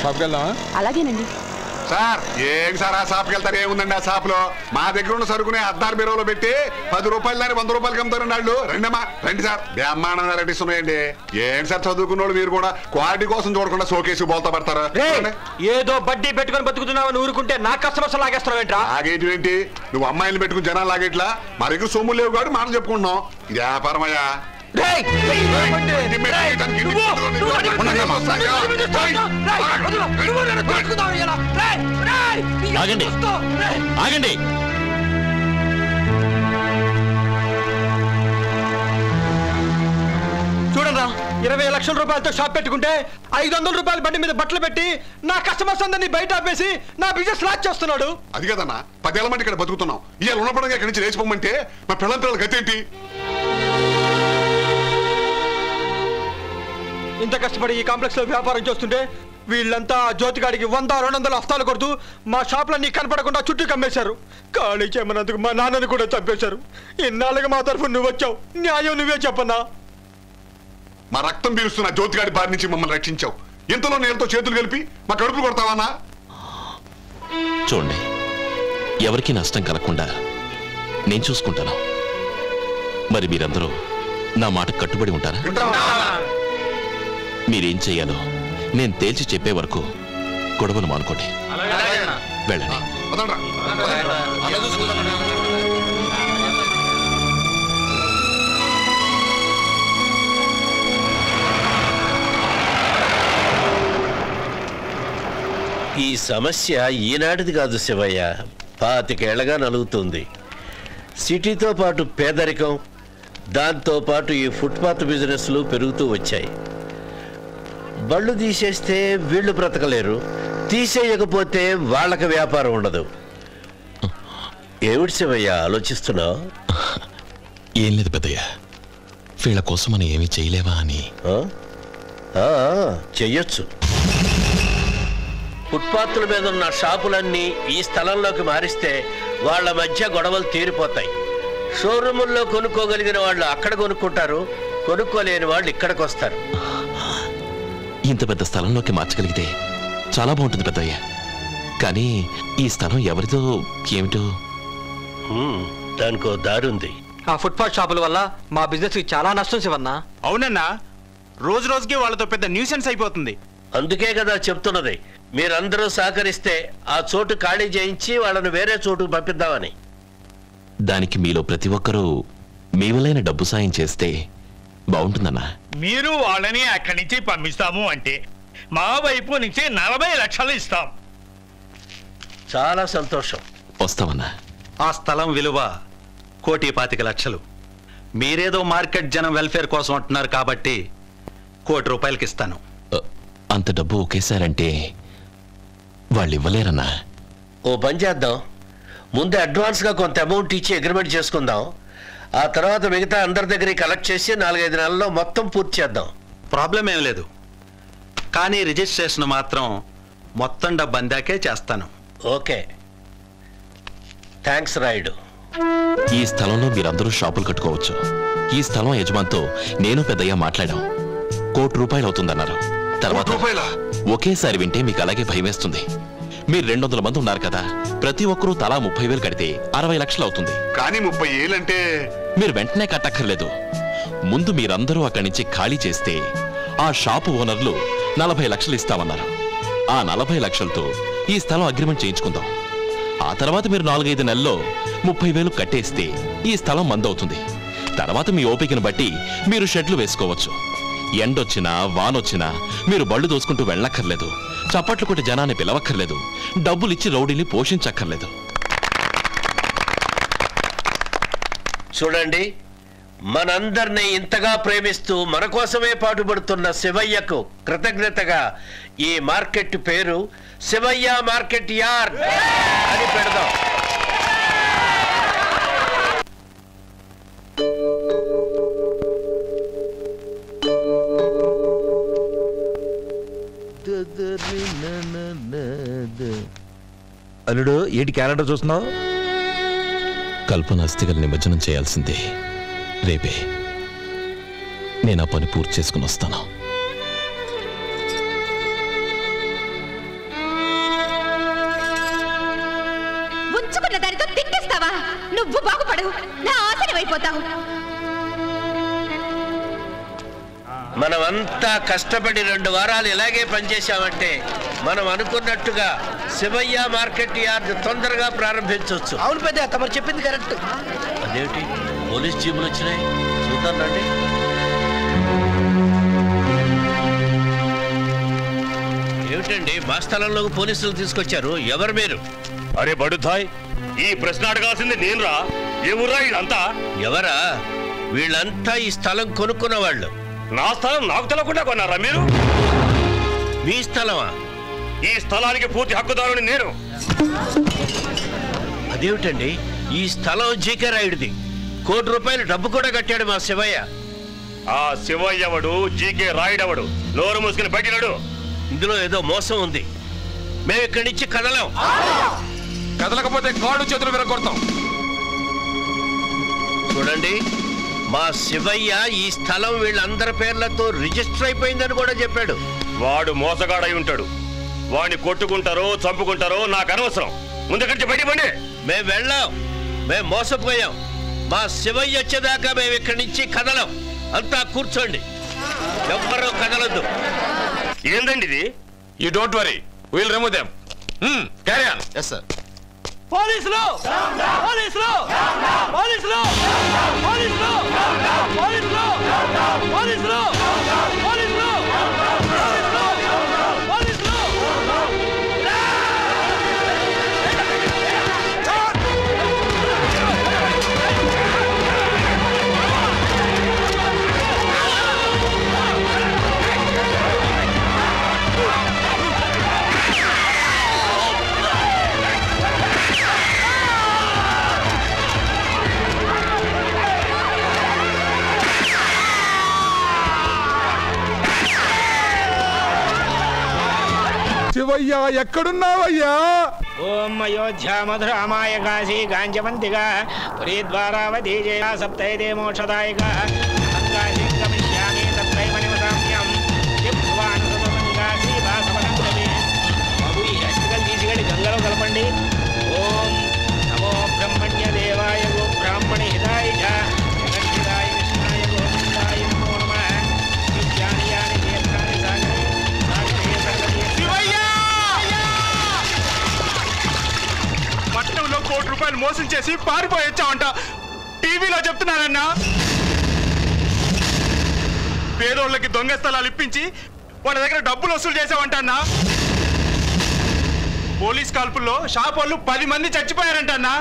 షాప్కి వెళ్దామా? అలాగేనండి సార్. ఏం సార్ ఆ షాప్కి వెళ్తారు? ఏముందండి ఆ షాప్ లో? మా దగ్గర ఉన్న సరుకుని అద్దారు బీరోలో పెట్టి 10 రూపాయలు దాన్ని 100 రూపాయలకి అమ్ముతారండి వాళ్ళు. రండమ్మా రండి సార్. బ్రహ్మాండంగా రెడ్డిస్తున్నాయండి. ఏం సార్ చదువుకున్నోళ్ళు మీరు కూడా క్వాలిటీ కోసం చూడకుండా షోకేసి బోల్తా పడతారు. ఏదో బడ్డీ పెట్టుకుని బతుకుతున్నావు ఊరుకుంటే నా కస్టమర్స్ లాగేస్తావు ఏంట్రా? లాగేటి? నువ్వు అమ్మాయిలు పెట్టుకుని జనాలు లాగేట్లా? మా దగ్గర సొమ్ము లేవు కాబట్టి మాట చెప్పుకుంటున్నాం. ఇది వ్యాపారమయ్యా. ఆగండి ఆగండి. చూడరా 20 లక్షల రూపాయలతో షాప్ పెట్టుకుంటే 500 రూపాయల బండి మీద బట్టలు పెట్టి నా కస్టమర్స్ అందరినీ బయట ఆపేసి నా బిజినెస్ లాక్ చేస్తున్నాడు. అది కదన్నా 10 ఏళ్ళ మంది ఇక్కడ బతుకుతున్నాం. ఇవాళ ఉన్నపడంగా ఇక్కడి నుంచి లేచిపోమంటే మా పిల్లల గతేంటి? ఇంత కష్టపడి ఈ కాంప్లెక్స్ లో వ్యాపారం చేస్తుంటే వీళ్ళంతా జ్యోతిగాడికి 100-200 హస్తాలు కొడుతూ మా షాపులన్నీ కనపడకుండా చుట్టూ కమ్మేశారు. ఖాళీ చేయమన్నందుకు మా నాన్నని కూడా చంపేశారు. ఇన్నాళ్ళుగా మా తరఫు నువ్వు వచ్చావు, న్యాయం నువ్వే చెప్పన్నా. మా రక్తం పీలుస్తున్న జ్యోతిగాడి బారి నుంచి మమ్మల్ని రక్షించావు. ఎంతలో నేలతో చేతులు కలిపి మా కడుపులు కొడతావానా? చూడండి, ఎవరికి నష్టం కలగకుండా నేను చూసుకుంటాను. మరి మీరందరూ నా మాట కట్టుబడి ఉంటారా? మీరేం చెయ్యాలో నేను తేల్చి చెప్పే వరకు గొడవలు మానుకోండి. వెళ్ళండి. ఈ సమస్య ఈనాటిది కాదు శివయ్య, 25 ఏళ్లగా నలుగుతుంది. సిటీతో పాటు పేదరికం, దాంతోపాటు ఈ ఫుట్పాత్ బిజినెస్లు పెరుగుతూ వచ్చాయి. బళ్ళు తీసేస్తే వీళ్ళు బ్రతకలేరు, తీసేయకపోతే వాళ్ళకి వ్యాపారం ఉండదు. ఏమిటి శివయ్య ఆలోచిస్తున్నావు? ఏం లేదు పెద్దయ్య, వీళ్ళ కోసం మనం ఏమీ చేయలేవా అని. చెయ్యొచ్చు. ఫుట్పాత్ల మీద ఉన్న షాపులన్నీ ఈ స్థలంలోకి మారిస్తే వాళ్ళ మధ్య గొడవలు తీరిపోతాయి. షోరూముల్లో కొనుక్కోగలిగిన వాళ్ళు అక్కడ కొనుక్కుంటారు, కొనుక్కోలేని వాళ్ళు ఇక్కడికి వస్తారు. ఇంత పెద్ద స్థలంలోకి మార్చగలిగితే చాలా బాగుంటుంది పెద్దయ్య. కానీ ఈ స్థలం ఎవరిదో ఏమిటో? దానికో దారుంది. ఆ ఫుట్పాత్ షాపుల వల్ల మా బిజినెస్ కి చాలా నష్టం శివన్నా. అవునన్నా, రోజు రోజుకి వాళ్ళతో పెద్ద న్యూసెన్స్ అయిపోతుంది. అందుకే కదా చెప్తున్నది, మీరందరూ సహకరిస్తే ఆ చోటు ఖాళీ చేయించి వాళ్ళని వేరే చోటుకు పంపిద్దామని. దానికి మీలో ప్రతి ఒక్కరూ మీ వల్లైన డబ్బు సాయం చేస్తే బాగుంటుందన్నా. మీరు వాళ్ళని అక్కడి నుంచి పంపిస్తాము అంటే మా వైపు నుంచి 40 లక్షలు ఇస్తాం. చాలా సంతోషం. వస్తామన్నా. ఆ స్థలం విలువ 1,25,00,000. మీరేదో మార్కెట్ జనం వెల్ఫేర్ కోసం అంటున్నారు కాబట్టి 1,00,00,000 రూపాయలకి ఇస్తాను. అంత డబ్బు ఒకేసారంటే వాళ్ళు ఇవ్వలేరన్నా. ఓ పని చేద్దాం, ముందు అడ్వాన్స్గా కొంత అమౌంట్ ఇచ్చి అగ్రిమెంట్ చేసుకుందాం. ఆ తర్వాత మిగతా అందరి దగ్గర కలెక్ట్ చేసి 4-5 నెలల్లో మొత్తం పూర్తి చేద్దాం. ప్రాబ్లం ఏం లేదు, కానీ రిజిస్ట్రేషన్ మాత్రం మొత్తం డబ్బు అందాకే చేస్తాను. Okay, thanks Rayudu. ఈ స్థలంలో మీరందరూ షాపులు కట్టుకోవచ్చు. ఈ స్థలం యజమానితో నేను పెద్దయ్య మాట్లాడాం. 1,00,00,000 రూపాయలు అవుతుందన్నారు. తర్వాత ఒకేసారి వింటే మీకు అలాగే భయమేస్తుంది. మీరు 200 మంది ఉన్నారు కదా, ప్రతి ఒక్కరూ తలా 30,000 కడితే 60 లక్షలు అవుతుంది. కానీ 30 ఏళ్ళంటే మీరు వెంటనే కట్టక్కర్లేదు. ముందు మీరందరూ అక్కడి నుంచి ఖాళీ చేస్తే ఆ షాపు ఓనర్లు 40 లక్షలు ఇస్తామన్నారు. ఆ 40 లక్షలతో ఈ స్థలం అగ్రిమెంట్ చేయించుకుందాం. ఆ తర్వాత మీరు 4-5 నెలల్లో 30,000 కట్టేస్తే ఈ స్థలం మందవుతుంది. తర్వాత మీ ఓపికను బట్టి మీరు షెడ్లు వేసుకోవచ్చు. ఎండొచ్చినా వానొచ్చినా మీరు బళ్ళు దోసుకుంటూ వెళ్ళక్కర్లేదు. చప్పట్లు కొట్టి జనాన్ని పిలవక్కర్లేదు. డబ్బులిచ్చి రౌడీని పోషించక్కర్లేదు. చూడండి, మనందరినీ ఇంతగా ప్రేమిస్తూ మన కోసమే పాటుపడుతున్న శివయ్యకు కృతజ్ఞతగా ఈ మార్కెట్ పేరు శివయ్య మార్కెట్ యార్డ్ అని పెడదాం. అల్లుడు, ఏంటి క్యాలెండర్ చూస్తున్నావు? కల్పన అస్థికలు నిమజ్జనం చేయాల్సిందే రేపే. నేను ఆ పని పూర్తి చేసుకుని వస్తాను. పడవు, నా ఆశనమైపోతావు. మనమంతా కష్టపడి 2 వారాలు ఇలాగే పనిచేశామంటే మనం అనుకున్నట్టుగా శివయ్య మార్కెట్ యార్డ్ తొందరగా ప్రారంభించవచ్చు. అవును పెద్ద, తమరు చెప్పింది కరెక్ట్. అదేమిటి పోలీస్ జీబులు వచ్చినాయి, చూద్దాం రండి. ఏమిటండి మా స్థలంలోకి పోలీసులు తీసుకొచ్చారు? ఎవరు మీరు? అరే బడుద్దాయ్, ఈ ప్రశ్న అడగాల్సింది నేనురా. ఎవరురా ఇదంతా? ఎవరా? వీళ్ళంతా ఈ స్థలం కొనుక్కున్న వాళ్ళు. నా స్థలం నాకు తెలకుండా కొన్నారా మీరు? మీ స్థలమా? ఈ స్థలానికి పూర్తి హక్కుదారుని నేను. అదేమిటండి, ఈ స్థలం జీకే రాయుడిది. ₹1 కోటి డబ్బు కూడా కట్టాడు మా శివయ్య. ఆ శివయ్యవడు, జీకే రాయుడవడు? నోరు మూసుకుని బయటినాడు. ఇందులో ఏదో మోసం ఉంది. మేము ఇక్కడి నుంచి కదలం. కదలకపోతే కాళ్ళు చేతులు విరగొడతాం. చూడండి, మా శివయ్య ఈ స్థలం వీళ్ళందరి పేర్లతో రిజిస్టర్ అయిపోయిందని కూడా చెప్పాడు. వాడు మోసగాడై ఉంటాడు. వాడిని కొట్టుకుంటారో చంపుకుంటారో నాకు అనవసరం. ముందుకంటే బయటపడి. మేము వెళ్ళాం, మేము మోసపోయాం. మా శివయ్య వచ్చేదాకా మేము ఇక్కడి నుంచి కదలం. అంతా కూర్చోండి, ఎవ్వరూ కదలద్దు. ఏందండి ఇది? You don't worry, will remove them. Carry on. Yes sir. పోలీసులు! పోలీసులు! పోలీసులు! పోలీసులు! పోలీసులు! పోలీసులు! పోలీసులు! పోలీసులు! శివయ్యా, ఎక్కడున్నావయ్యా? ఓం అయోధ్యా మధురామాయ కాశీ కాంచవంతిగా పురీద్వారావధీ జయ సప్తైదే మోక్షదాయక కాశీం గమిష్యామి తత్రైవ నివసామ్యం భగవాన్ సుమం కాశీ వాసవనందమే. బాబు, ఈ అస్థికలు తీసుకెళ్ళి గంగలో కలపండి. ఓం నమో బ్రహ్మణ్య దేవాయ గో బ్రాహ్మణ హితాయ చ జగద్ధితాయ కృష్ణాయ గోవిందాయ నమో నమః. నిత్యాని యాని తీర్థాని సాగరే సాగరే సర్వదే. పట్టణంలో ₹1 కోటి మోసం చేసి పారిపోయొచ్చావంట. టీవీలో చెప్తున్నారన్నా. పేదోళ్ళకి దొంగ స్థలాలు ఇప్పించి వాళ్ళ దగ్గర డబ్బులు వసూలు చేసావంట అన్నా. పోలీస్ కాల్పుల్లో షాప్ వాళ్ళు 10 మంది చచ్చిపోయారంట అన్నా.